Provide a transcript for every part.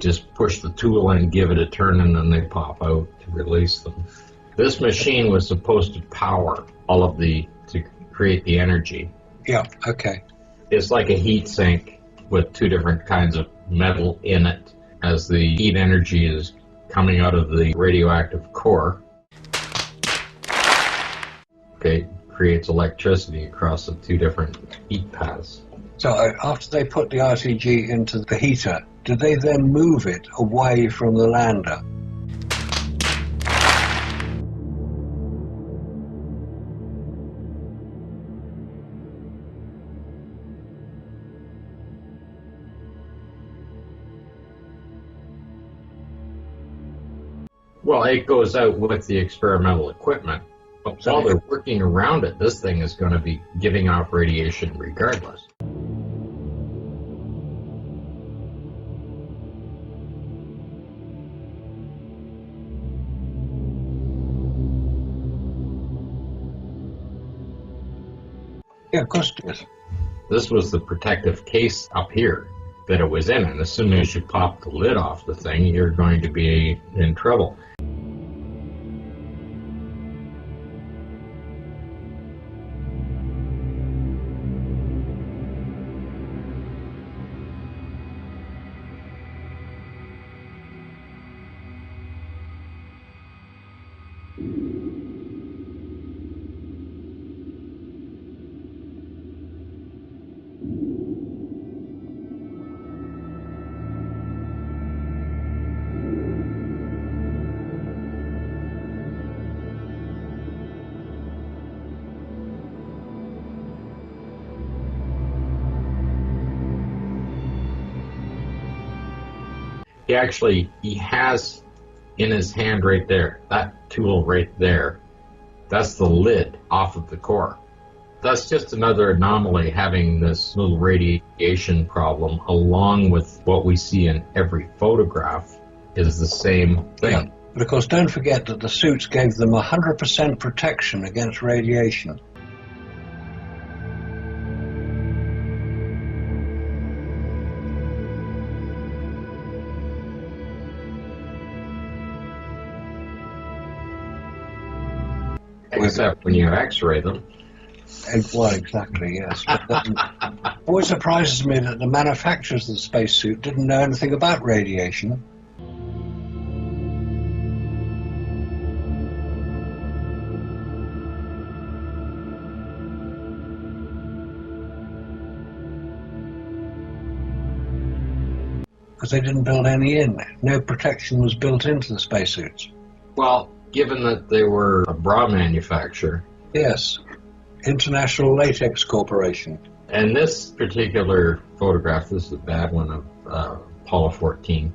just push the tool in, give it a turn, and then they pop out to release them. This machine was supposed to power all of to create the energy. Yeah, okay. It's like a heat sink with two different kinds of metal in it. As the heat energy is coming out of the radioactive core, okay, creates electricity across the two different heat paths. So after they put the RTG into the heater, did they then move it away from the lander? Well, it goes out with the experimental equipment, but while they're working around it, this thing is going to be giving off radiation regardless. Yeah, of course it is. This was the protective case up here that it was in, and as soon as you pop the lid off the thing, you're going to be in trouble. He has in his hand right there, that tool right there, that's the lid off of the core. That's just another anomaly, having this little radiation problem along with what we see in every photograph is the same thing. Yeah. But of course, don't forget that the suits gave them 100% protection against radiation. Except when you x-ray them. Well, exactly, yes. But always surprises me that the manufacturers of the spacesuit didn't know anything about radiation. Because they didn't build any in. No protection was built into the spacesuits. Well, given that they were a bra manufacturer. Yes. International Latex Corporation. And this particular photograph, this is a bad one of Apollo 14.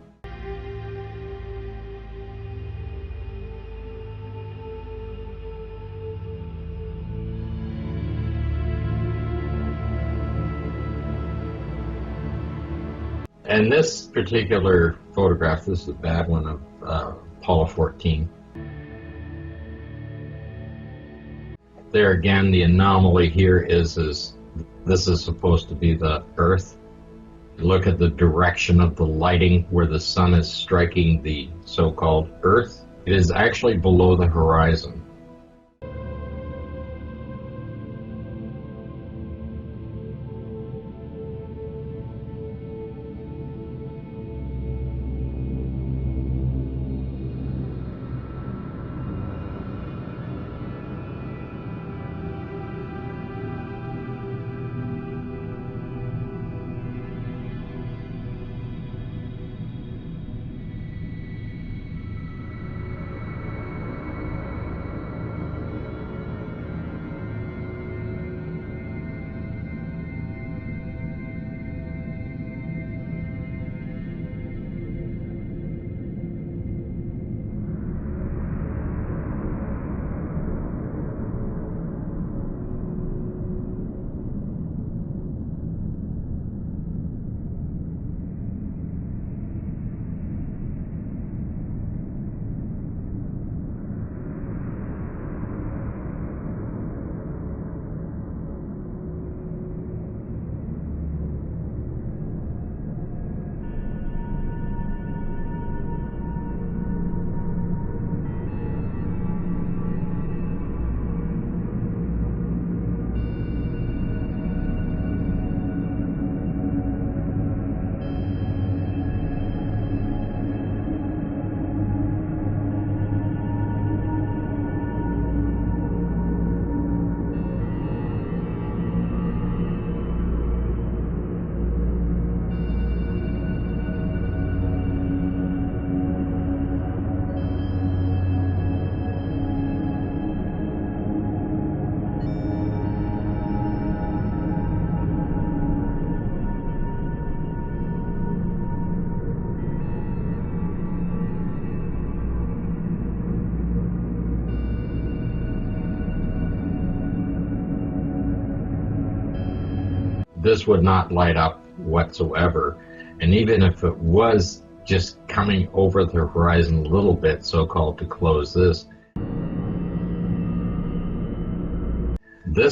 And this particular photograph, this is a bad one of Apollo 14. There again, the anomaly here is this is supposed to be the Earth. Look at the direction of the lighting where the sun is striking the so-called Earth. It is actually below the horizon. this would not light up whatsoever. And even if it was just coming over the horizon a little bit, so-called, to close this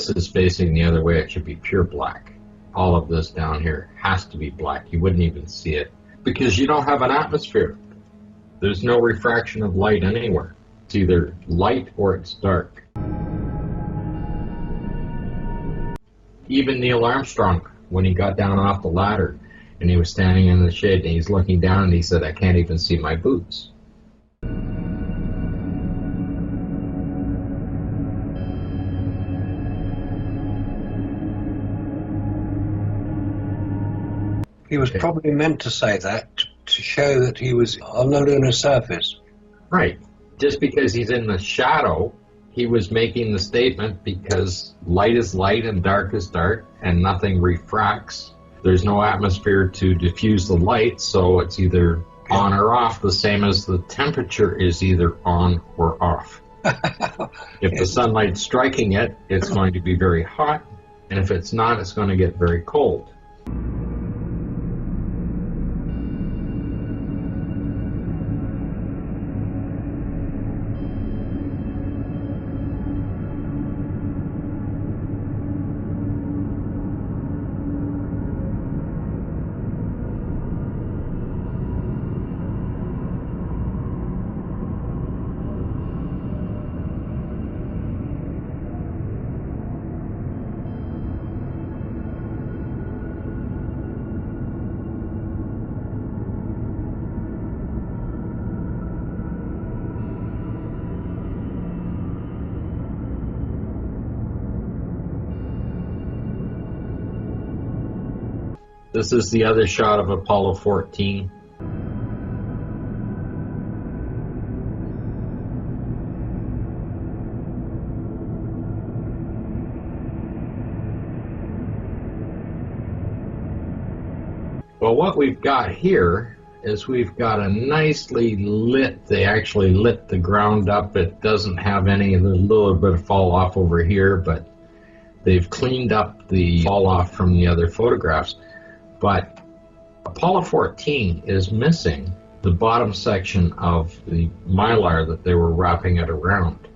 is facing the other way. It should be pure black. All of this down here has to be black. You wouldn't even see it because you don't have an atmosphere. There's no refraction of light anywhere. It's either light or it's dark. Even Neil Armstrong, when he got down off the ladder and he was standing in the shade and he's looking down and he said, "I can't even see my boots." He was probably meant to say that to show that he was on the lunar surface. Right. Just because he's in the shadow, he was making the statement because light is light and dark is dark and nothing refracts. There's no atmosphere to diffuse the light, so it's either on or off, the same as the temperature is either on or off. If the sunlight's striking it, it's going to be very hot, and if it's not, it's going to get very cold. This is the other shot of Apollo 14. Well, what we've got here is we've got a nicely lit, they actually lit the ground up. It doesn't have any, there's a little bit of fall off over here, but they've cleaned up the fall off from the other photographs. But Apollo 14 is missing the bottom section of the mylar that they were wrapping it around.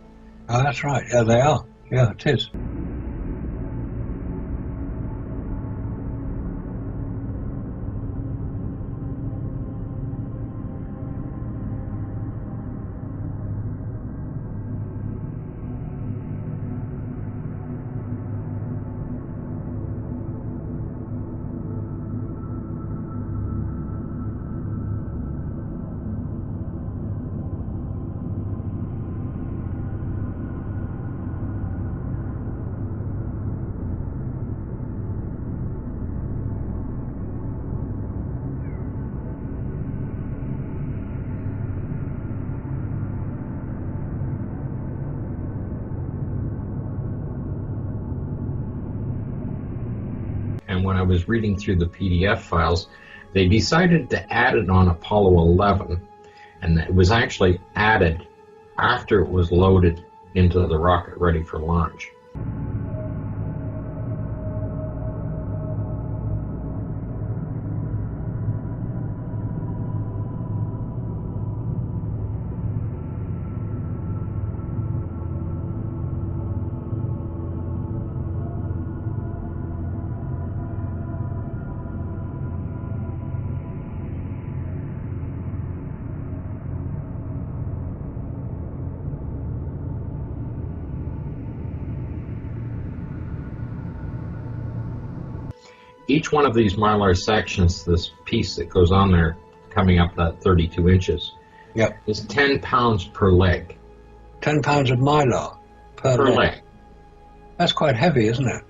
Oh, that's right. Yeah, they are. Yeah, it is. And when I was reading through the PDF files, they decided to add it on Apollo 11, and it was actually added after it was loaded into the rocket ready for launch. Each one of these mylar sections, this piece that goes on there, coming up that 32 inches, Yep. is 10 pounds per leg. 10 pounds of mylar per leg. That's quite heavy, isn't it?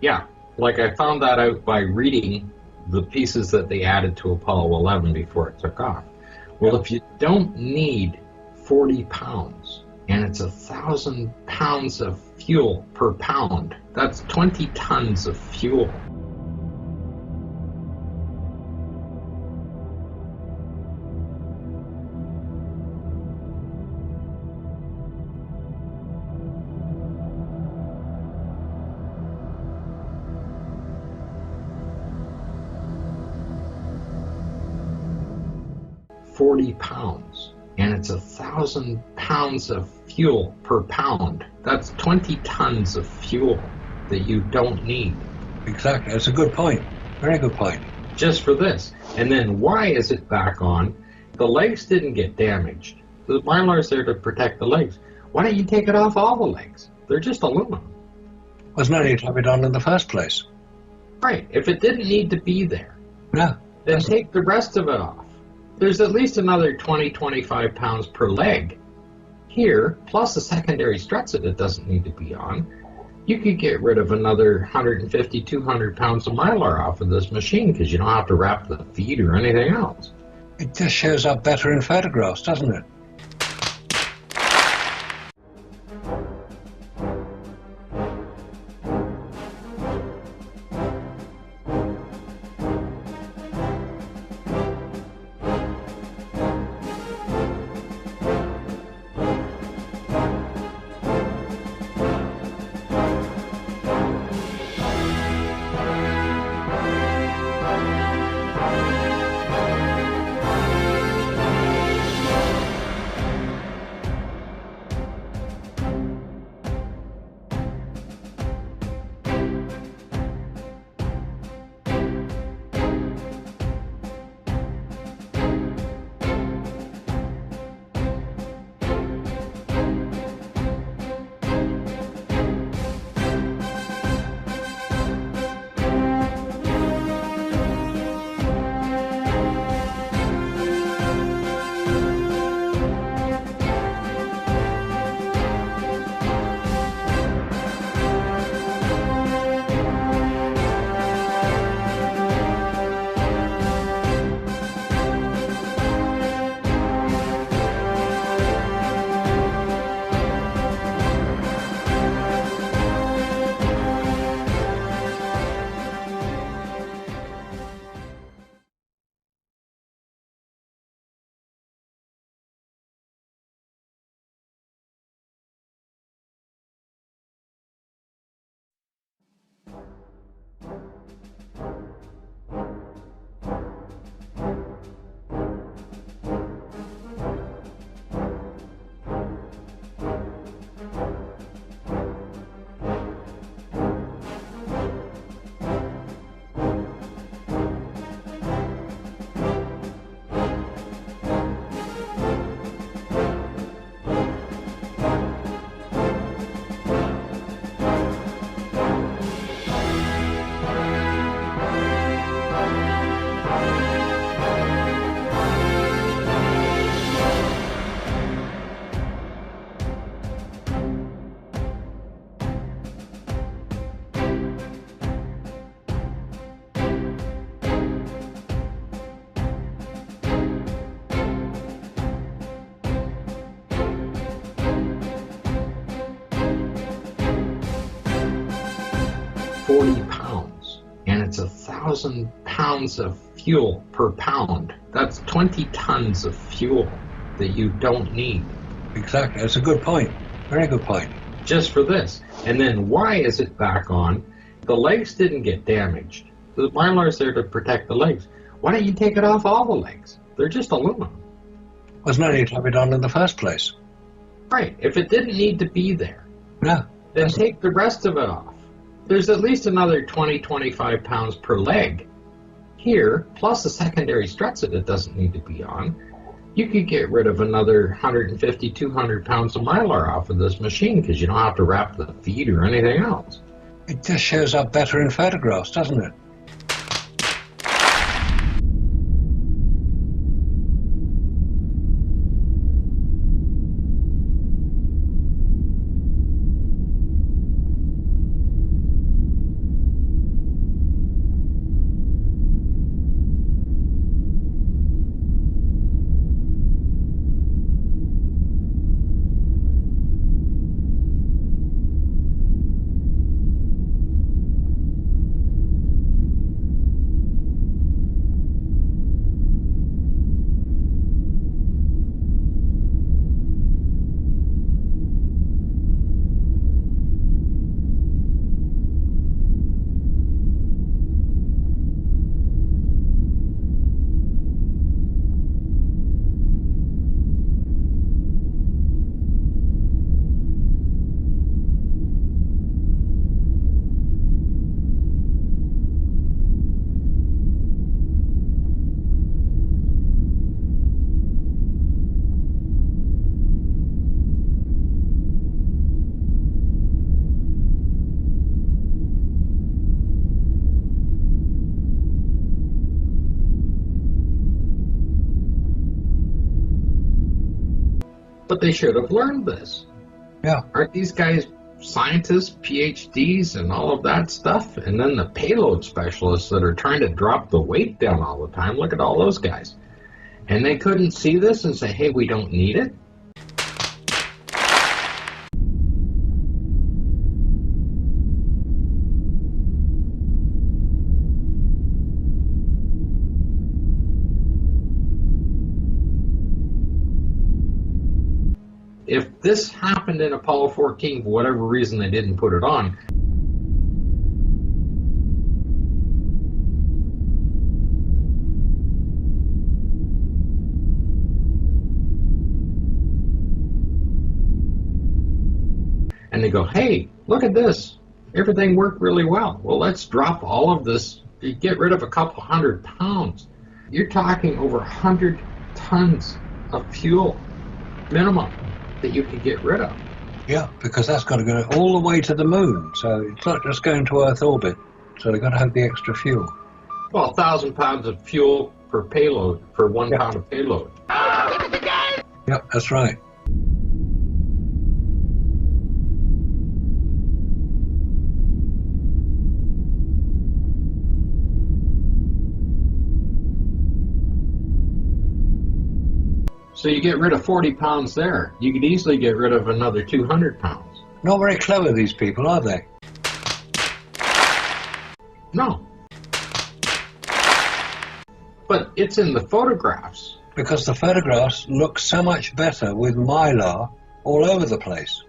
Yeah, like I found that out by reading the pieces that they added to Apollo 11 before it took off. Well, if you don't need 40 pounds, and it's 1,000 pounds of fuel per pound, that's 20 tons of fuel. 40 pounds, and it's 1,000 pounds of fuel per pound. That's 20 tons of fuel that you don't need. Exactly. That's a good point. Very good point. Just for this. And then why is it back on? The legs didn't get damaged. The Mylar's there to protect the legs. Why don't you take it off all the legs? They're just aluminum. There's no need to have it on in the first place. Right. If it didn't need to be there, Yeah. then take the rest of it off. There's at least another 20, 25 pounds per leg here, plus the secondary struts that it doesn't need to be on. You could get rid of another 150, 200 pounds of Mylar off of this machine because you don't have to wrap the feet or anything else. It just shows up better in photographs, doesn't it? And it's 1,000 pounds of fuel per pound. That's 20 tons of fuel that you don't need. Exactly. That's a good point. Very good point. Just for this. And then why is it back on? The legs didn't get damaged. The Mylar's there to protect the legs. Why don't you take it off all the legs? They're just aluminum. There's no need to have it on in the first place. Right. If it didn't need to be there, Yeah. then take the rest of it off. There's at least another 20, 25 pounds per leg here, plus the secondary struts that it doesn't need to be on. You could get rid of another 150, 200 pounds of Mylar off of this machine because you don't have to wrap the feet or anything else. It just shows up better in photographs, doesn't it? But they should have learned this. Yeah. Aren't these guys scientists, PhDs, and all of that stuff? And then the payload specialists that are trying to drop the weight down all the time. Look at all those guys. And they couldn't see this and say, hey, we don't need it? If this happened in Apollo 14, for whatever reason they didn't put it on, and they go, hey, look at this. Everything worked really well. Well, let's drop all of this. You get rid of a couple 100 pounds. You're talking over 100 tons of fuel minimum that you can get rid of. Yeah, because that's got to go all the way to the moon. So it's not just going to Earth orbit. So they've got to have the extra fuel. Well, 1,000 pounds of fuel per payload, for 1 pound of payload. Yep, that's right. So you get rid of 40 pounds there. You could easily get rid of another 200 pounds. Not very clever, these people, are they? No. But it's in the photographs. Because the photographs look so much better with mylar all over the place.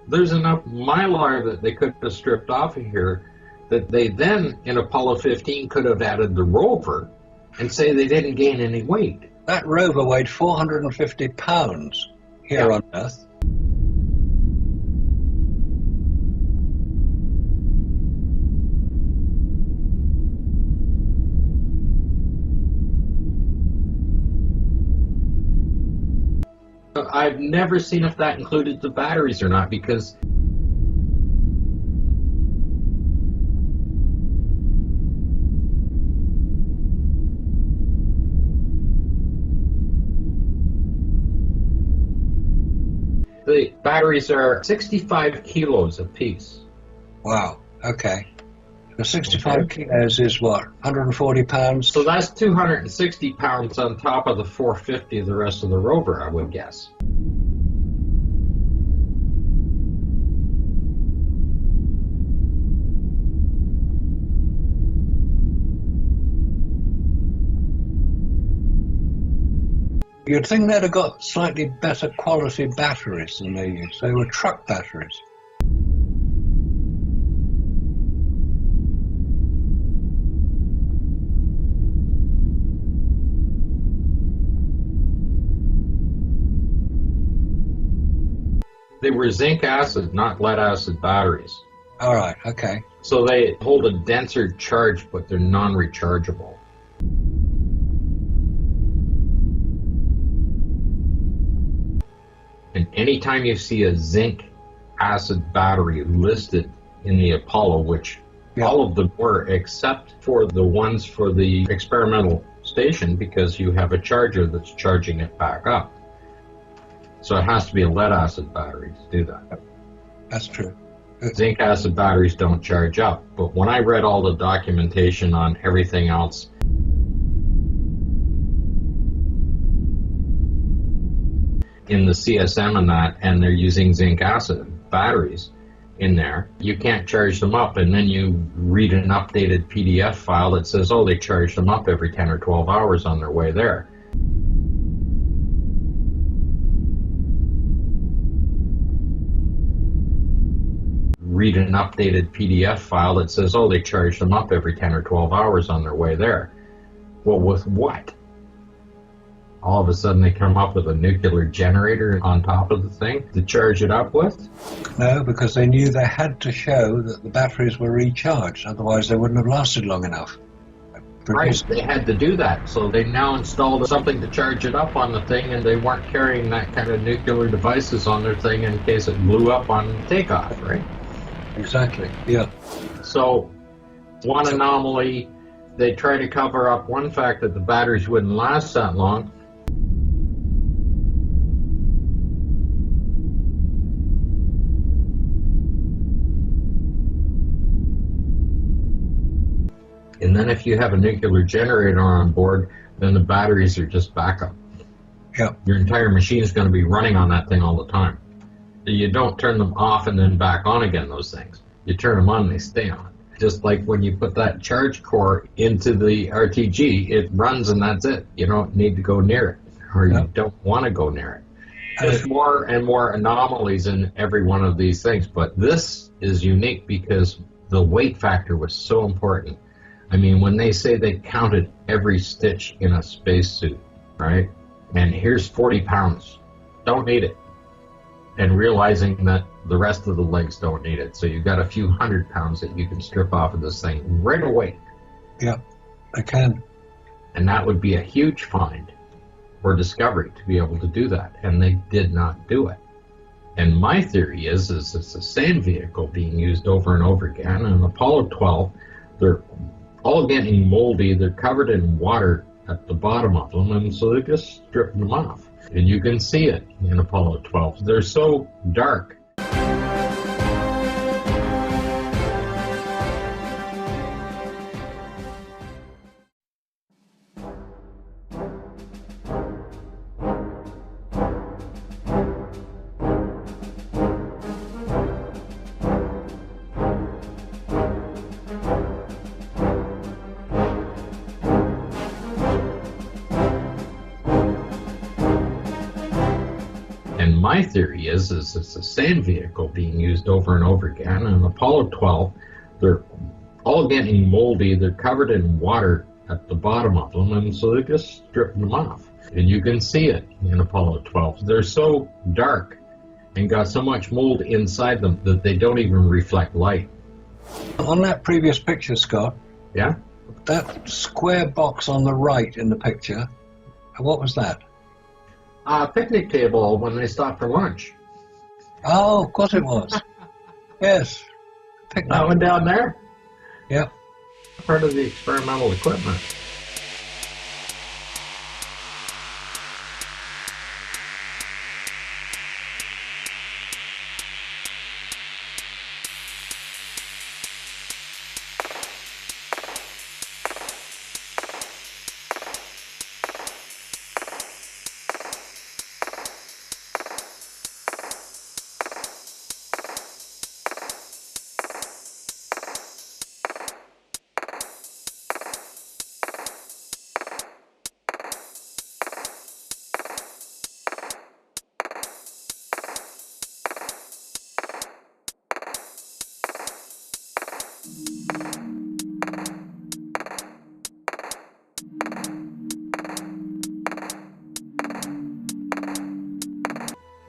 There's enough mylar that they could have stripped off of here that they then, in Apollo 15, could have added the rover and say they didn't gain any weight. That rover weighed 450 pounds here on Earth. I've never seen if that included the batteries or not, because the batteries are 65 kilos apiece. Wow, okay. So 65 kilos is what, 140 pounds? So that's 260 pounds on top of the 450 of the rest of the rover, I would guess. You'd think they'd have got slightly better quality batteries than they use. They were truck batteries. They were zinc acid, not lead acid batteries. All right, okay. So they hold a denser charge, but they're non-rechargeable. And anytime you see a zinc acid battery listed in the Apollo, which all of them were except for the ones for the experimental station, because you have a charger that's charging it back up. So it has to be a lead acid battery to do that. That's true. Zinc acid batteries don't charge up. But when I read all the documentation on everything else, in the CSM and that, and they're using zinc acid batteries in there, you can't charge them up, and then you read an updated PDF file that says, oh, they charged them up every 10 or 12 hours on their way there. Read an updated PDF file that says, oh, they charged them up every 10 or 12 hours on their way there. Well, with what? All of a sudden they come up with a nuclear generator on top of the thing to charge it up with? No, because they knew they had to show that the batteries were recharged, otherwise they wouldn't have lasted long enough. produce. Right, they had to do that. So they now installed something to charge it up on the thing, and they weren't carrying that kind of nuclear devices on their thing in case it blew up on takeoff, right? Exactly, yeah. So one anomaly, they try to cover up one fact that the batteries wouldn't last that long. And then if you have a nuclear generator on board, then the batteries are just backup. Yeah. Your entire machine is going to be running on that thing all the time. You don't turn them off and then back on again, those things. You turn them on and they stay on. Just like when you put that charge core into the RTG, it runs and that's it. You don't need to go near it, or you don't want to go near it. There's more and more anomalies in every one of these things, but this is unique because the weight factor was so important. I mean, when they say they counted every stitch in a spacesuit, right? And here's 40 pounds. Don't need it. And realizing that the rest of the legs don't need it. So you've got a few 100 pounds that you can strip off of this thing right away. Yeah, I can. And that would be a huge find or discovery to be able to do that. And they did not do it. And my theory is it's the same vehicle being used over and over again. And Apollo 12, they're all getting moldy. They're covered in water at the bottom of them, and so they're just stripping them off. And you can see it in Apollo 12. They're so dark. And my theory is it's the same vehicle being used over and over again. And Apollo 12, they're all getting moldy. They're covered in water at the bottom of them, and so they're just stripping them off. And you can see it in Apollo 12. They're so dark and got so much mold inside them that they don't even reflect light. On that previous picture, Scott, Yeah? that square box on the right in the picture, what was that? A picnic table when they stopped for lunch. Oh, of course it was. Yes. Picnic. That one down there? Yeah. Part of the experimental equipment.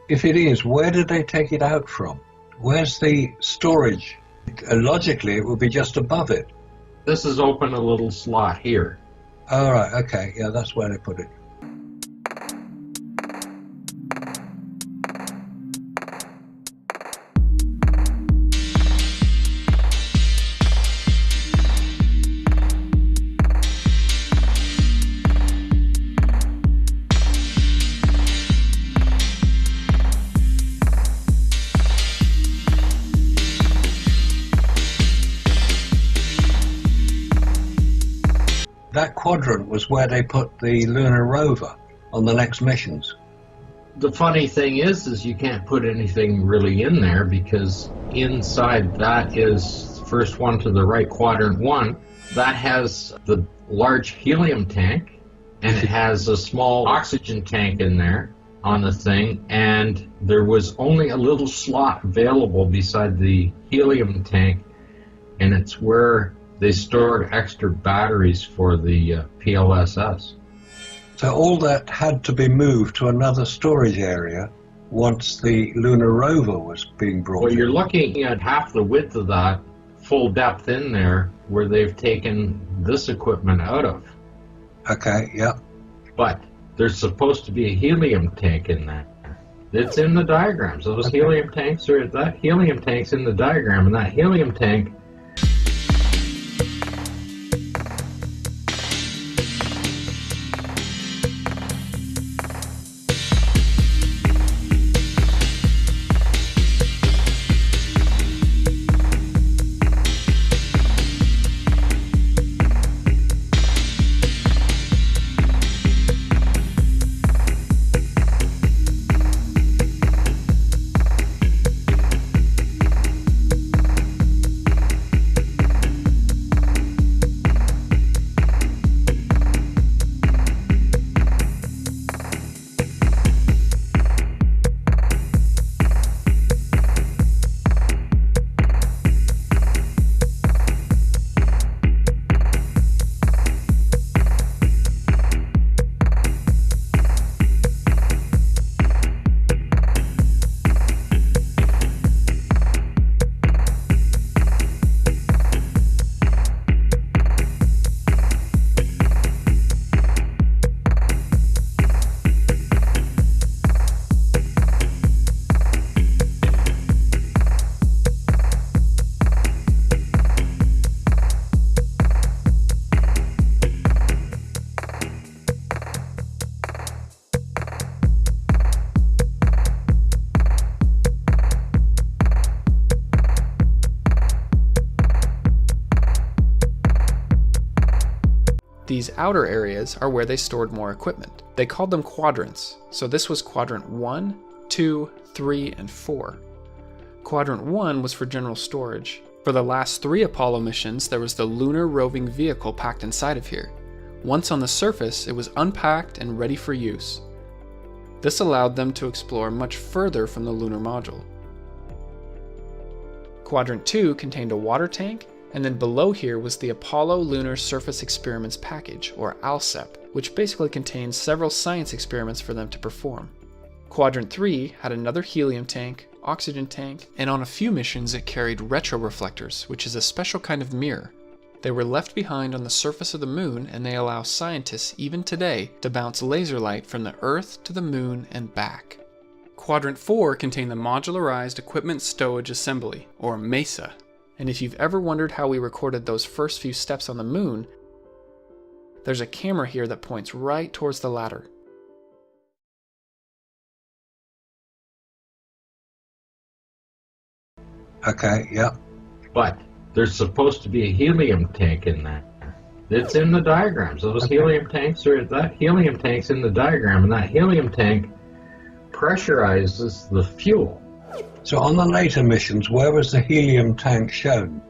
If it is, where did they take it out from? Where's the storage? Logically, it would be just above it. This is open a little slot here. All right, okay, yeah, that's where they put it. That quadrant was where they put the lunar rover on the next missions. The funny thing is you can't put anything really in there because inside that is the first one to the right, quadrant 1. That has the large helium tank, and it has a small oxygen tank in there on the thing, and there was only a little slot available beside the helium tank, and it's where they stored extra batteries for the PLSS. So all that had to be moved to another storage area once the lunar rover was being brought Well, in. you're looking at half the width of that, full depth in there, where they've taken this equipment out of. Okay, yeah. But there's supposed to be a helium tank in there. It's in the diagrams. Those helium tanks that helium tank's in the diagram, and that helium tank. These outer areas are where they stored more equipment. They called them quadrants, so this was quadrant 1, 2, 3, and 4. Quadrant 1 was for general storage. For the last 3 Apollo missions, there was the lunar roving vehicle packed inside of here. Once on the surface, it was unpacked and ready for use. This allowed them to explore much further from the lunar module. Quadrant 2 contained a water tank, and then below here was the Apollo Lunar Surface Experiments Package, or ALSEP, which basically contains several science experiments for them to perform. Quadrant 3 had another helium tank, oxygen tank, and on a few missions it carried retroreflectors, which is a special kind of mirror. They were left behind on the surface of the moon, and they allow scientists, even today, to bounce laser light from the Earth to the moon and back. Quadrant 4 contained the Modularized Equipment Stowage Assembly, or MESA. And if you've ever wondered how we recorded those first few steps on the moon, there's a camera here that points right towards the ladder. Okay, yeah. But there's supposed to be a helium tank in there. It's in the diagrams. Those helium tanks that helium tank's in the diagram, and that helium tank pressurizes the fuel. So on the later missions, where was the helium tank shown?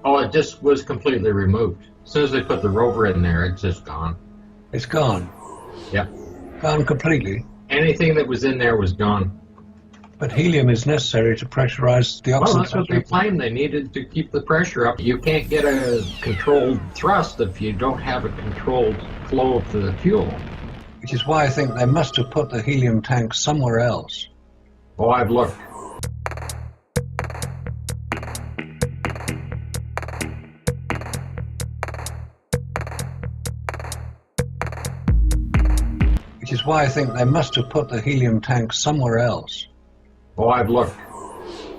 Oh, it just was completely removed. As soon as they put the rover in there, it's just gone. It's gone. Yep. Gone completely. Anything that was in there was gone. But helium is necessary to pressurize the oxygen. Well, that's what they claimed. They needed to keep the pressure up. You can't get a controlled thrust if you don't have a controlled flow of the fuel. Which is why I think they must have put the helium tank somewhere else. Oh, I've looked. Which is why I think they must have put the helium tank somewhere else. Oh, I've looked.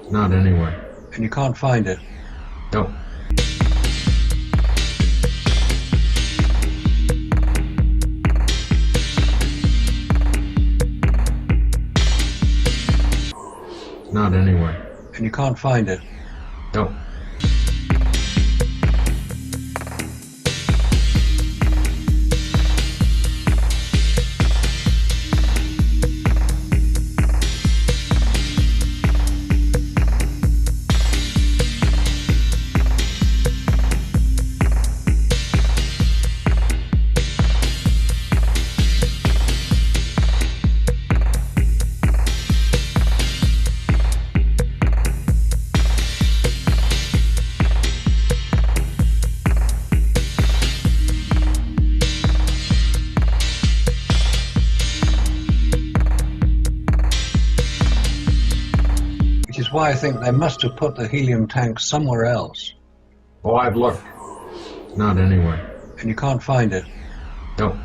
Not anywhere. And you can't find it? No. Not anywhere. And you can't find it? No. why I think they must have put the helium tank somewhere else. Oh, I've looked. Not anywhere. And you can't find it. No.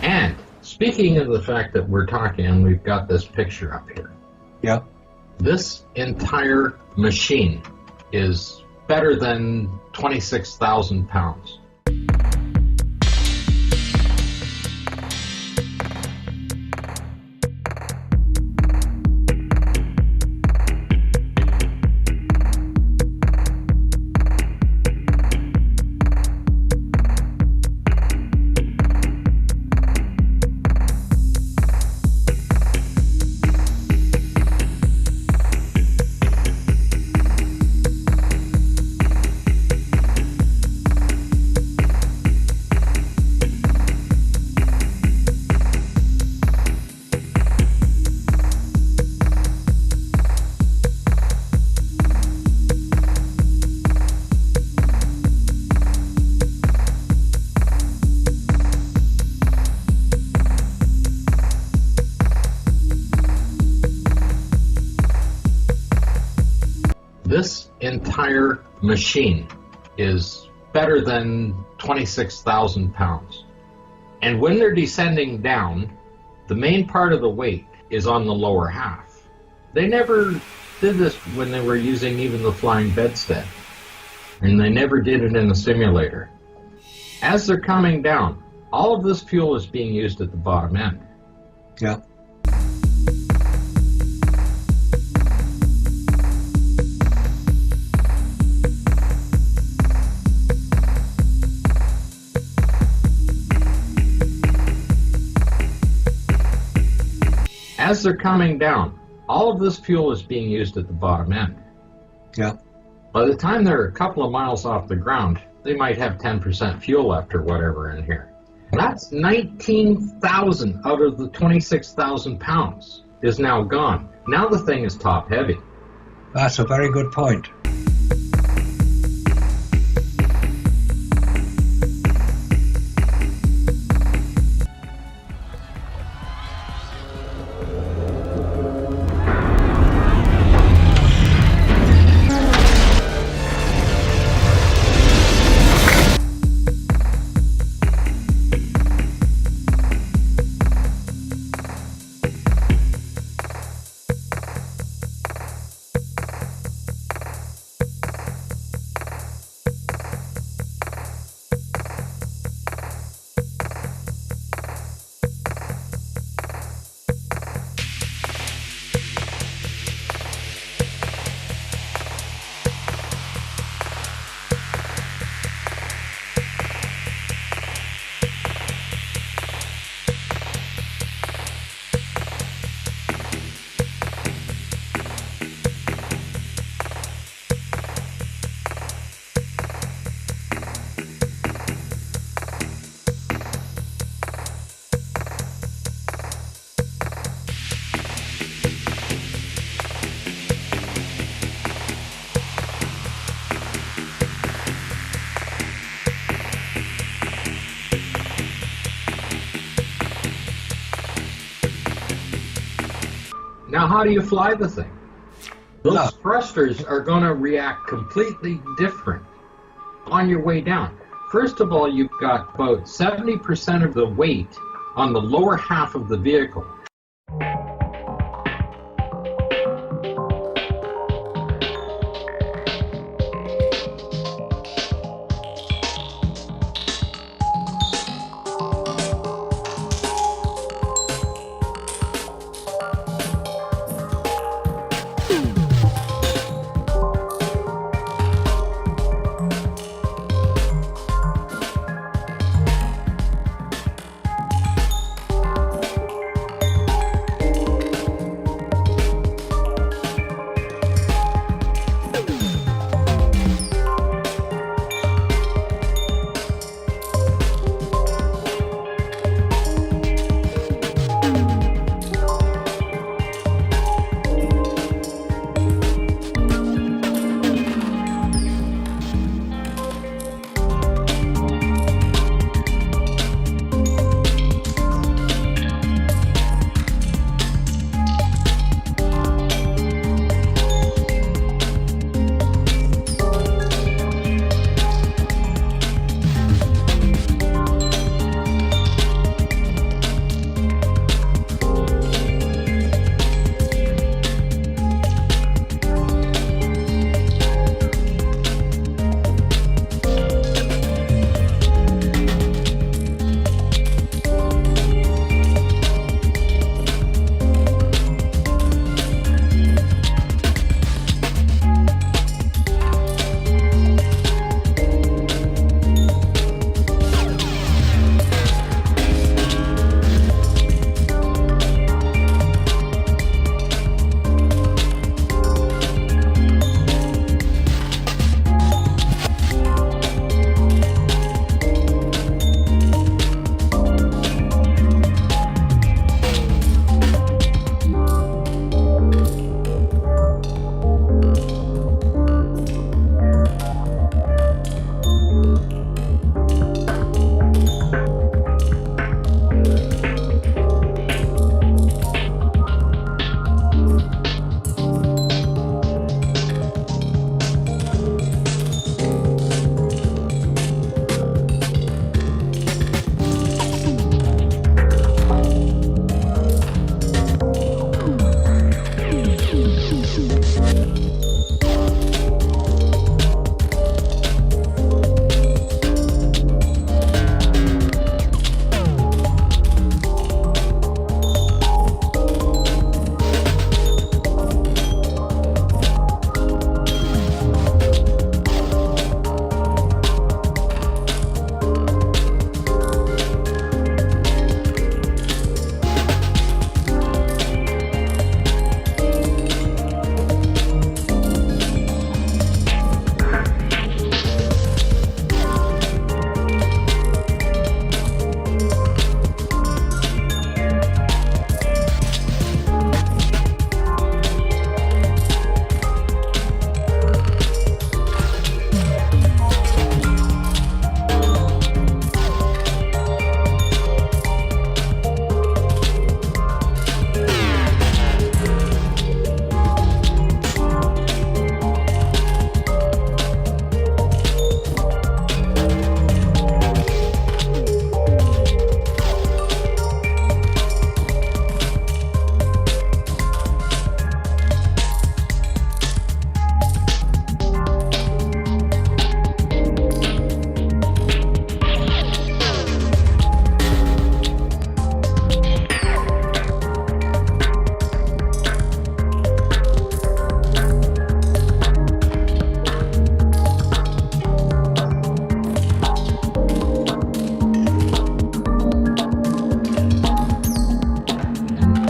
And speaking of the fact that we're talking and we've got this picture up here. Yeah. This entire machine is better than 26,000 pounds. This entire machine is better than 26,000 pounds. And when they're descending down, the main part of the weight is on the lower half. They never did this when they were using even the flying bedstead. And they never did it in the simulator. As they're coming down, all of this fuel is being used at the bottom end. Yeah. As they're coming down, all of this fuel is being used at the bottom end. Yeah. By the time they're a couple of miles off the ground, they might have 10% fuel left or whatever in here. That's 19,000 out of the 26,000 pounds is now gone. Now the thing is top heavy. That's a very good point. Now, how do you fly the thing? Those No. thrusters are going to react completely different on your way down. First of all, you've got about 70% of the weight on the lower half of the vehicle.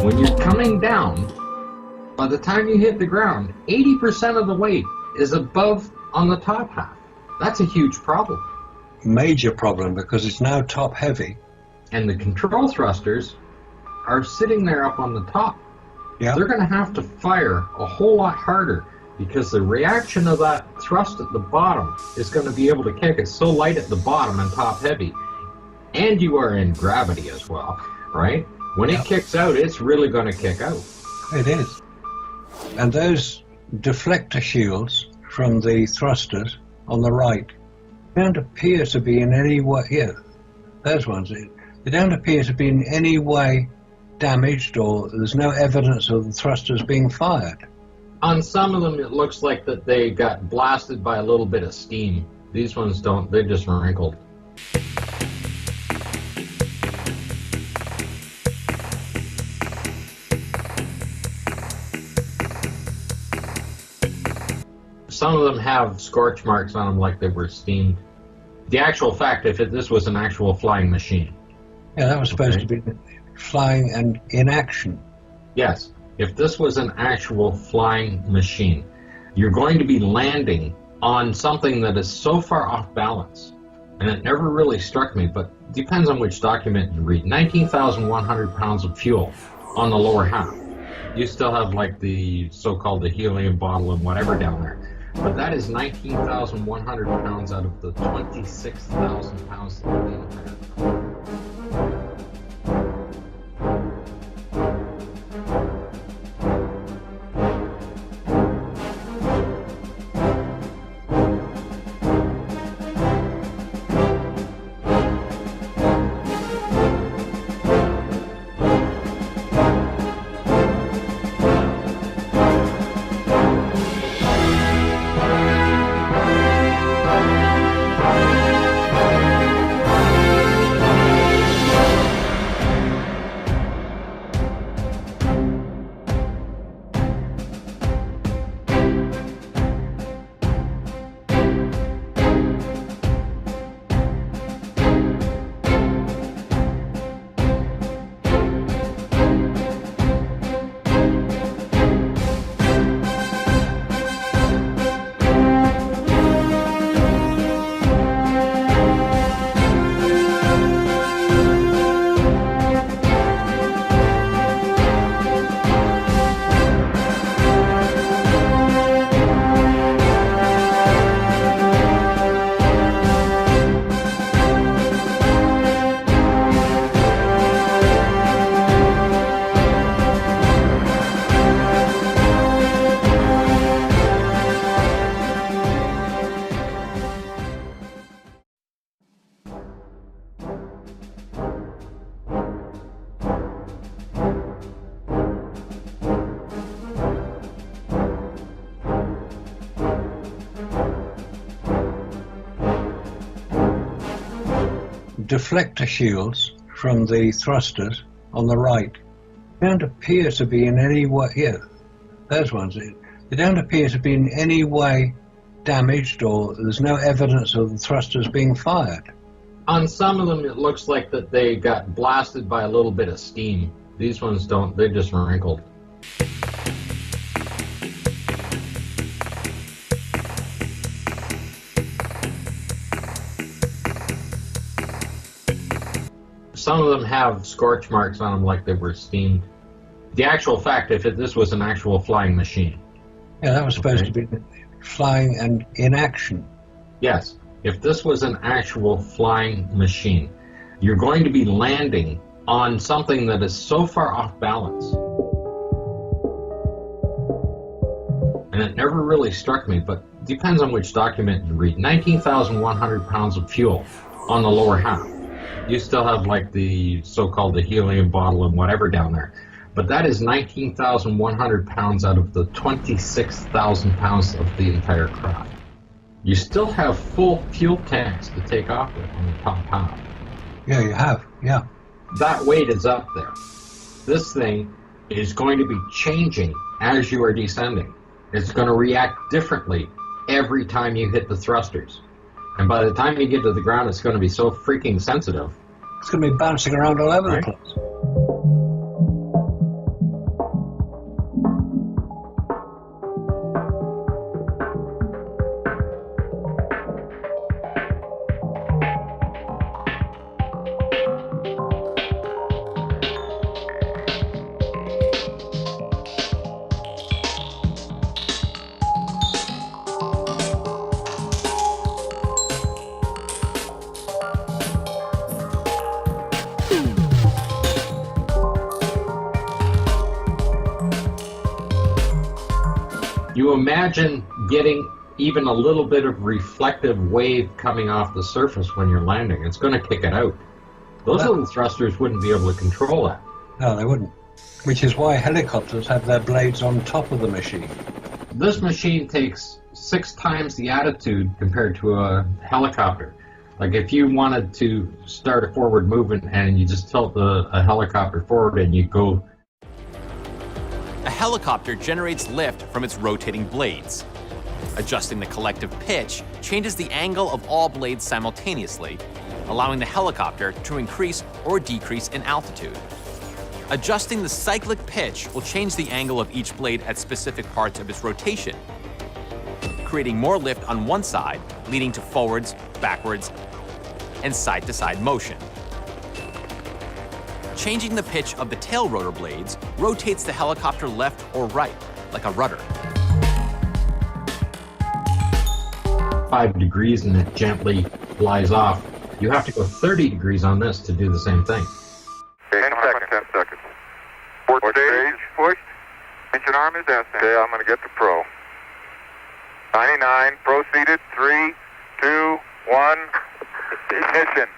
When you're coming down, by the time you hit the ground, 80% of the weight is above on the top half. That's a huge problem. Major problem, because it's now top heavy. And the control thrusters are sitting there up on the top. Yeah. They're going to have to fire a whole lot harder because the reaction of that thrust at the bottom is going to be able to kick. It's so light at the bottom and top heavy. And you are in gravity as well, right? When it kicks out, it's really going to kick out. It is. And those deflector shields from the thrusters on the right don't appear to be in any way, those ones, they don't appear to be in any way damaged, or there's no evidence of the thrusters being fired. On some of them, it looks like that they got blasted by a little bit of steam. These ones don't, they're just wrinkled. Some of them have scorch marks on them like they were steamed. The actual fact, if this was an actual flying machine. Yeah, that was supposed to be flying and in action. Yes, if this was an actual flying machine, you're going to be landing on something that is so far off balance. And it never really struck me, but depends on which document you read. 19,100 pounds of fuel on the lower half. You still have like the so-called the helium bottle and whatever down there. But that is 19,100 pounds out of the 26,000 pounds of the entire. Deflector shields from the thrusters on the right don't appear to be in any way, those ones, they don't appear to be in any way damaged, or there's no evidence of the thrusters being fired. On some of them, it looks like that they got blasted by a little bit of steam. These ones don't, they're just wrinkled. Some of them have scorch marks on them like they were steamed. The actual fact, if this was an actual flying machine. Yeah, that was supposed to be flying and in action. Yes, if this was an actual flying machine, you're going to be landing on something that is so far off balance. And it never really struck me, but depends on which document you read. 19,100 pounds of fuel on the lower half. You still have like the so-called the helium bottle and whatever down there. But that is 19,100 pounds out of the 26,000 pounds of the entire craft. You still have full fuel tanks to take off with on the top half. Yeah, you have, yeah. That weight is up there. This thing is going to be changing as you are descending. It's going to react differently every time you hit the thrusters. And by the time you get to the ground, it's going to be so freaking sensitive. It's going to be bouncing around all over the place. You imagine getting even a little bit of reflective wave coming off the surface when you're landing. It's going to kick it out. Those little thrusters wouldn't be able to control that. No, they wouldn't. Which is why helicopters have their blades on top of the machine. This machine takes 6 times the attitude compared to a helicopter. Like if you wanted to start a forward movement and you just tilt a helicopter forward and you go. A helicopter generates lift from its rotating blades. Adjusting the collective pitch changes the angle of all blades simultaneously, allowing the helicopter to increase or decrease in altitude. Adjusting the cyclic pitch will change the angle of each blade at specific parts of its rotation, creating more lift on one side, leading to forwards, backwards, and side-to-side motion. Changing the pitch of the tail rotor blades rotates the helicopter left or right, like a rudder. 5 degrees and it gently flies off. You have to go 30 degrees on this to do the same thing. 10 seconds. 10 seconds. Port stage pushed. Engine arm is S. Okay, I'm going to get the pro. 99, proceeded. 3, 2, 1. Ignition.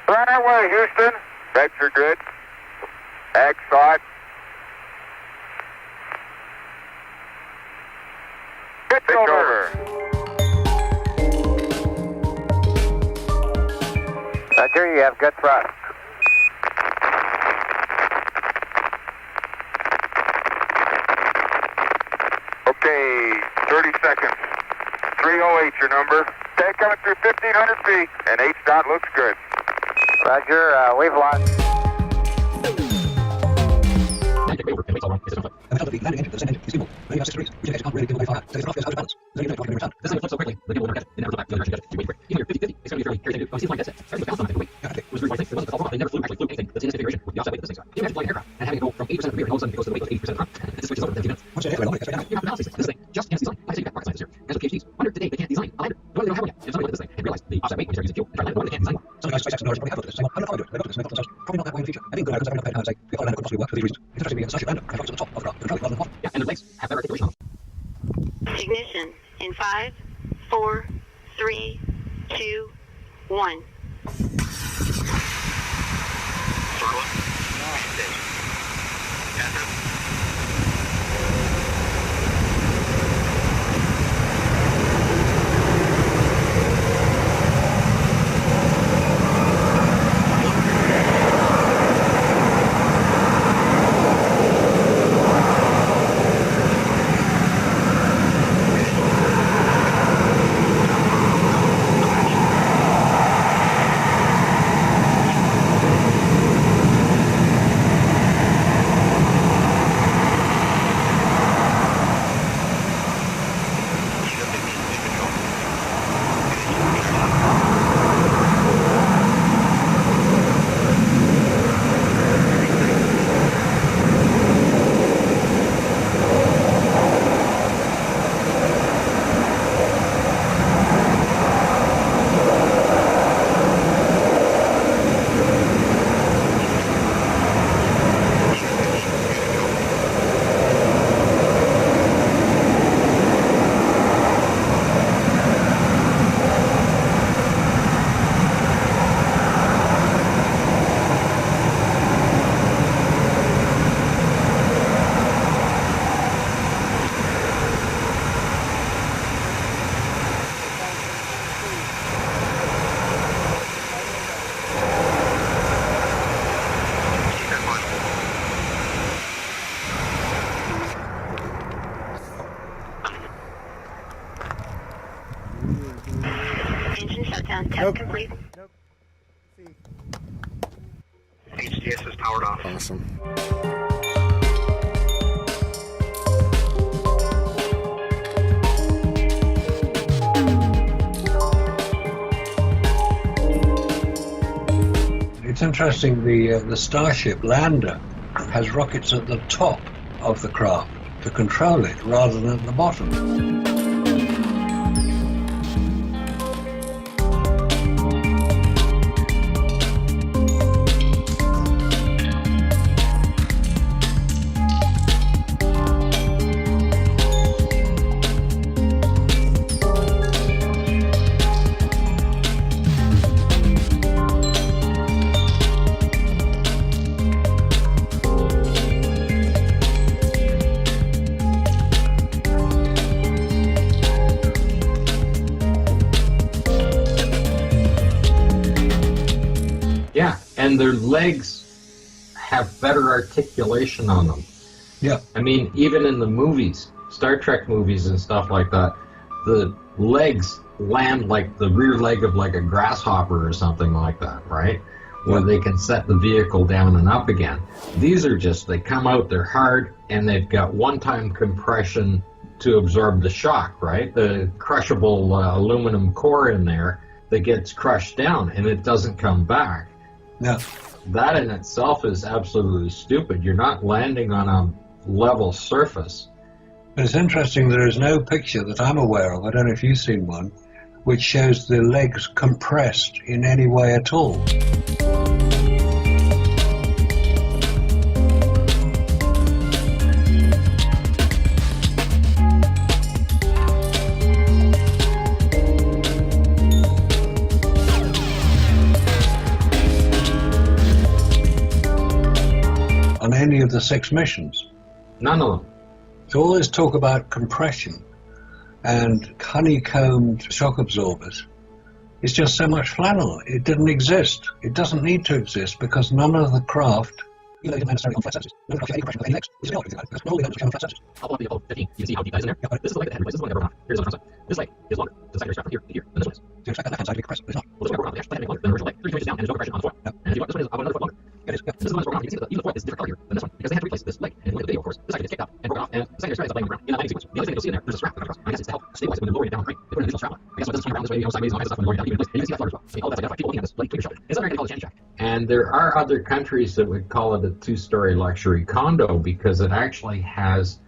Right away, Houston. Bets are good. Ag thought. Pitch over. Roger, you have good thrust. Okay, 30 seconds. 308 your number. Okay, coming through 1,500 feet, and H-dot looks good. Roger, we've lost. Ignition in 5, 4, 3, 2, 1. Engine shutdown test complete. Nope. See. HDS is powered off. Awesome. It's interesting, the Starship lander has rockets at the top of the craft to control it rather than at the bottom. and their legs have better articulation on them. Yeah. I mean, even in the movies, Star Trek movies and stuff like that, the legs land like the rear leg of like a grasshopper or something like that, right? Where they can set the vehicle down and up again. These are just, they come out, they're hard, and they've got one-time compression to absorb the shock, right? The crushable aluminum core in there that gets crushed down, and it doesn't come back. Yeah. That in itself is absolutely stupid. You're not landing on a level surface. But it's interesting, there is no picture that I'm aware of, I don't know if you've seen one, which shows the legs compressed in any way at all. On any of the 6 missions. None of them. So all this talk about compression and honeycombed shock absorbers is just so much flannel. It didn't exist. It doesn't need to exist because none of the craft, even though it's necessarily on flat surfaces, none of the craft has any compression of any legs. It's not because the whole event was on flat surfaces. I'll pull up the Apollo 15. You can see how deep that is in there. This is the leg that the head replaces. This is the leg that broke off. Here's the front side. This leg is longer. The secondary strap from here to here than this one is. So you expect that left hand side to be compressed, but it's not. Well, this one broke off. The actual head longer than the original leg. 32 inches down, and there's no compression on the foil. No. And if you want, this one is about another foot longer. It is. Yeah. This is the one that's broken off. You can see that even the foil is a different color here than this one because they had to replace this leg. And if you look at the video, of course, this side gets kicked up and broken off, and the secondary strap is laying on the ground in that landing sequence. The other thing you'll see in there, there's a strap that comes across. I guess it's to help stabilize it when they're lowering it down the crane. They put an additional strap on. I guess when it doesn't swing around this way, sideways and all kinds of stuff when they're lowering it down, you can see that flutter as well. So all that's identified. People looking at this, like, keep your shot. It's not very called a shanty shack. And there are other countries that would call it a 2-story luxury condo because it actually has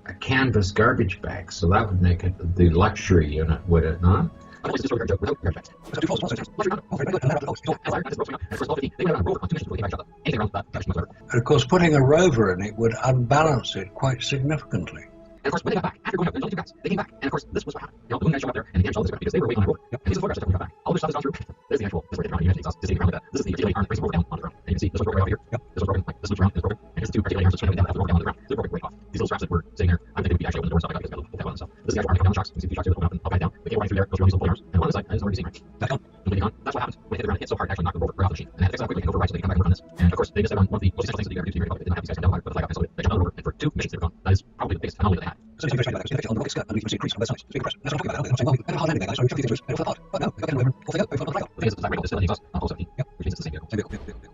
a canvas garbage bag, so that would make it the luxury unit, would it not? And of course, putting a rover in it would unbalance it quite significantly. And of course, when they got back, after going up, there's only 2 guys. They came back, and of course, this was what happened. You know, the moon guys show up there, and the show this because they were waiting on the rover. Yep. And these are the photographs that we got back. All their stuff is gone through. There's the actual, this is where they around, you exhaust, this is around like that. This is the articulating arm that brings the rover down onto the ground. And you can see this was broken right over here. Yep. This was broken, like, this was around, this broken. And here's the 2 articulating arms that swing down the rover down onto the ground. They're broken right off. These little straps that were sitting there, I think they would be actually open the door and stuff like that because they've got a little tail on and stuff. This is the actual arm that comes down the shocks. You can see 2 shocks here that open up and up and down. The cable running through there goes through all these little arms. And one on the side, as already seen, right? That's gone. Completely gone. That's what happens when it hit the ground. It hit so hard, it actually knocked the rover right off the machine. And they had to fix that quickly and override so they can come back and work on this. And of course, they just said on one of the most essential things that you got to do to be ready about it. They didn't have these guys come down the flag up and so they jumped on the rover. And for 2 missions, they were gone. That is probably the biggest anomaly that they had. So it's very strange on the rocket skirt, and you can see a crease on both sides. It's being compressed. That's what I'm talking about. I'm saying, well, we better hard landing there, guys, so we should be through this. It'll fall apart. But no, we got to go over and off they go, both on the flag up. The thing is that right now, this still has exhaust on Apollo 17. Yep. Which means it's the same vehicle. Same vehicle.